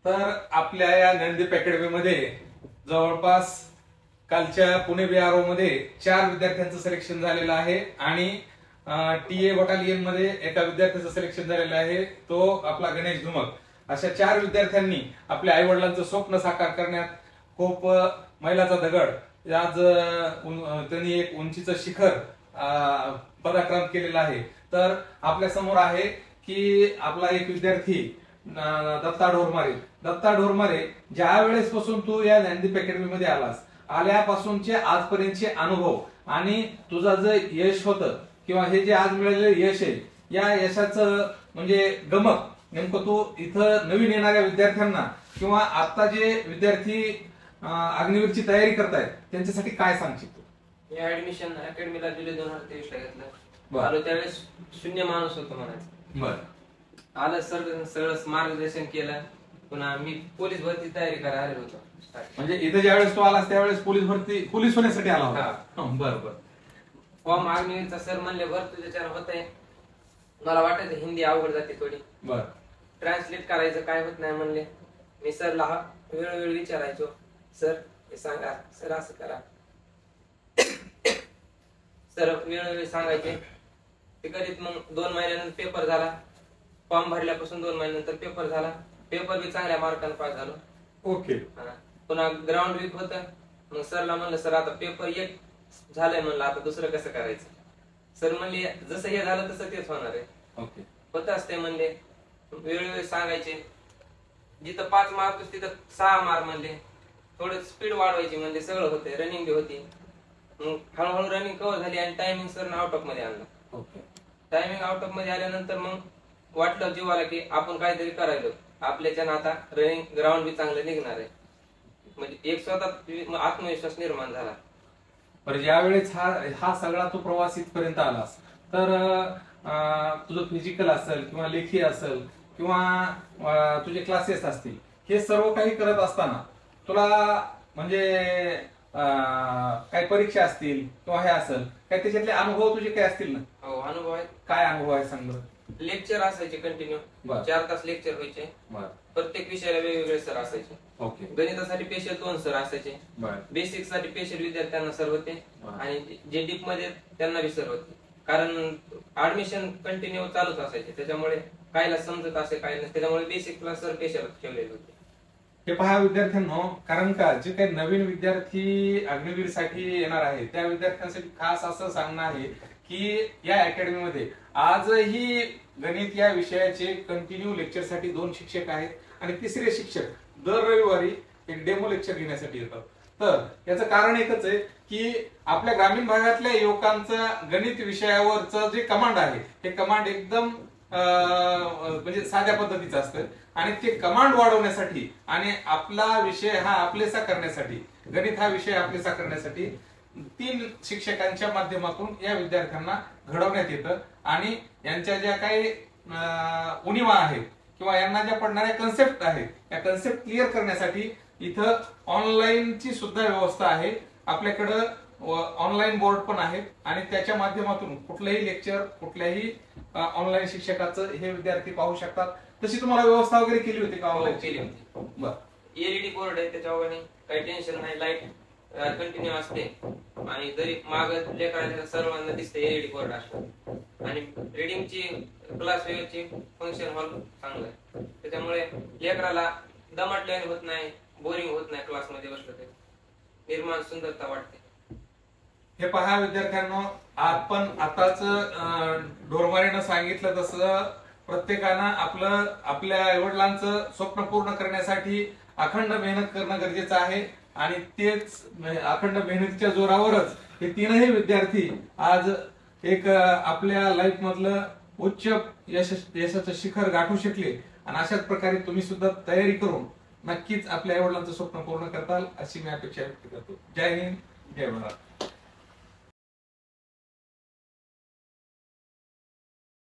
तर आपल्या या ज्ञानदीप अकॅडमी मध्ये जवळपास कालच्या पुणे BRO मध्ये 4 विद्यार्थ्यांचं सिलेक्शन झालेलं आहे आणि TA बटालियन मध्ये एका विद्यार्थ्याचं सिलेक्शन झालेलं आहे, तो आपला गणेश धुमक. अशा 4 विद्यार्थ्यांनी आपल्या आई वडिलांचं स्वप्न साकार करण्यात खूप मैलाचा दगड आज त्यांनी एक उंचीचं शिखर पराक्रम केलेला आहे. तर आपल्या समोर आहे की आपला एक विद्यार्थी दत्ता ढोरमारे, ज्या वेळेस पासून तू या ज्ञानदीप अकॅडमी मध्ये आल्यापासूनचे आजपर्यंतचे अनुभव आणि तुझं जे यश होतं किंवा हे जे आज मिळालेलं यश आहे, या यशाचं म्हणजे गमक नेमकं तू इथं नवीन येणाऱ्या विद्यार्थ्यांना किंवा आता जे विद्यार्थी अग्निवीरची तयारी करतायत त्यांच्यासाठी काय सांगशील तू? या ऍडमिशन अकॅडमीला जुलै 2023 ला घेतलं. आलो त्यावेळेस शून्य माणूस होतो म्हणायचं. बरं. आलं सगळं मार्गदर्शन केलं. पुन्हा मी पोलीस भरती तयारी करायला आलेलो होतो. म्हणजे इथे ज्यावेळेस तू आलास त्यावेळेस पोलीस होण्यासाठी आला होता? बरोबर. फॉर्म अग्निवीरचा सर म्हणले भर तुझ्याच्यावर होतंय. मला वाटायचं हिंदी अवघड जाते थोडी. बरं. ट्रान्सलेट करायचं काय होत नाही म्हणले. मी सरला वेळोवेळी विचारायचो, सर हे सांगा, सर असं करा. सर वेळोवेळी सांगायचे. ते करीत मग 2 महिन्यानंतर पेपर झाला. फॉर्म भरल्यापासून 2 महिन्यानंतर पेपर झाला. पेपर बी चांगल्या मार्काने पास झालो. ओके. पुन्हा ग्राउंड वीक होतं. मग सरला म्हणलं, सर आता पेपर 1 झालंय म्हणलं, आता दुसरं कसं करायचं? सर म्हणले जसं हे झालं तसं तेच होणार आहे. ओके. होत असते म्हणले. वेळोवेळी सांगायचे. जिथं 5 मार्क तिथं 6 मार्क म्हणले. थोडं स्पीड वाढवायची म्हणजे सगळं होते. रनिंग बी होती. मग हळूहळू रनिंग कव्हर झाली आणि टायमिंग सर आउट ऑफ मध्ये आणलं. ओके. टायमिंग आउट ऑफ मध्ये आल्यानंतर मग वाटलं जीवाला की आपण काहीतरी करायलो. आपल्याच्यानं आता रनिंग ग्राउंड बी चांगलं निघणार आहे. म्हणजे एक स्वतः आत्मविश्वास निर्माण झाला. बरं, ज्यावेळेस हा सगळा तो प्रवास इथपर्यंत आलास तर तुझं फिजिकल असेल किंवा लेखी असेल किंवा तुझे क्लासेस असतील, हे सर्व काही करत असताना तुला म्हणजे काही परीक्षा असतील किंवा हे असेल काय त्याच्यातले अनुभव तुझे काय असतील ना? हो, अनुभव आहेत. काय अनुभव आहे सांग बरं. लेक्चर असायचे कंटिन्यू. 4 तास लेक्चर व्हायचे. प्रत्येक विषयाला वेगवेगळे सर असायचे. ओके. गणितासाठी स्पेशल 2 सर असायचे. बेसिक साठी स्पेशल विद्यार्थ्यांना सर होते आणि जे डीप मध्ये त्यांना बी सर होते. कारण ऍडमिशन कंटिन्यू चालूच असायचे, त्याच्यामुळे कायला समजत असे काय नाही, त्याच्यामुळे बेसिक क्लास सर स्पेशल ठेवलेले होते. हे पहा विद्यार्थ्यांनो, कारण का जे काही नवीन विद्यार्थी अग्निवीर साठी येणार आहे त्या विद्यार्थ्यांसाठी खास असं सांगणं आहे की या अकॅडमी मध्ये आजही गणित या विषयाचे कंटिन्यू लेक्चर साठी 2 शिक्षक आहेत आणि तिसरे शिक्षक दर रविवारी एक डेमो लेक्चर घेण्यासाठी येतात. तर याचं कारण एकच आहे की आपल्या ग्रामीण भागातल्या युवकांचं गणित विषयावरचं जे कमांड आहे हे कमांड एकदम म्हणजे साध्या पद्धतीचं असतं आणि ते कमांड वाढवण्यासाठी आणि आपला विषय हा आपलेसा करण्यासाठी, गणित हा विषय आपलेसा करण्यासाठी 3 शिक्षकांच्या माध्यमातून या विद्यार्थ्यांना घडवण्यात येतं आणि यांच्या ज्या काही उणिवा आहेत किंवा यांना ज्या पडणाऱ्या कन्सेप्ट आहेत या कन्सेप्ट क्लिअर करण्यासाठी इथं ऑनलाईनची सुद्धा व्यवस्था आहे. आपल्याकडं ऑनलाईन बोर्ड पण आहेत आणि त्याच्या माध्यमातून कुठलंही लेक्चर कुठल्याही ऑनलाईन शिक्षकाचं हे विद्यार्थी पाहू शकतात. तशी तुम्हाला व्यवस्था वगैरे केली होती का? ऑनलाईन केली होती. बरं. LED बोर्ड आहे, त्याच्यावर काही टेन्शन नाही. लाईट कंटिन्यू असते आणि जरी माग लेकरांना सर्वांना दिसते LED बोर्ड असतो आणि रिडिंगची क्लास वेळची फंक्शन हॉल चांगलं आहे, त्याच्यामुळे लेकराला दमटल्याने होत नाही, बोरिंग होत नाही. क्लासमध्ये बसलं ते निर्माण सुंदरता वाटते. हे पहा विद्यार्थ्यांनो, आपण आताच ढोरमारेनं सांगितलं तसं प्रत्येकानं आपल्या आईवडिलांचं स्वप्न पूर्ण करण्यासाठी अखंड मेहनत करणं गरजेचं आहे आणि तेच अखंड मेहनतीच्या जोरावरच हे 3ही विद्यार्थी आज एक आपल्या लाईफ मधलं उच्च यशाचं शिखर गाठू शकले आणि अशाच प्रकारे तुम्ही सुद्धा तयारी करून नक्कीच आपल्या आईवडिलांचं स्वप्न पूर्ण करताल अशी मी अपेक्षा व्यक्त करतो. जय हिंद, जय भारत.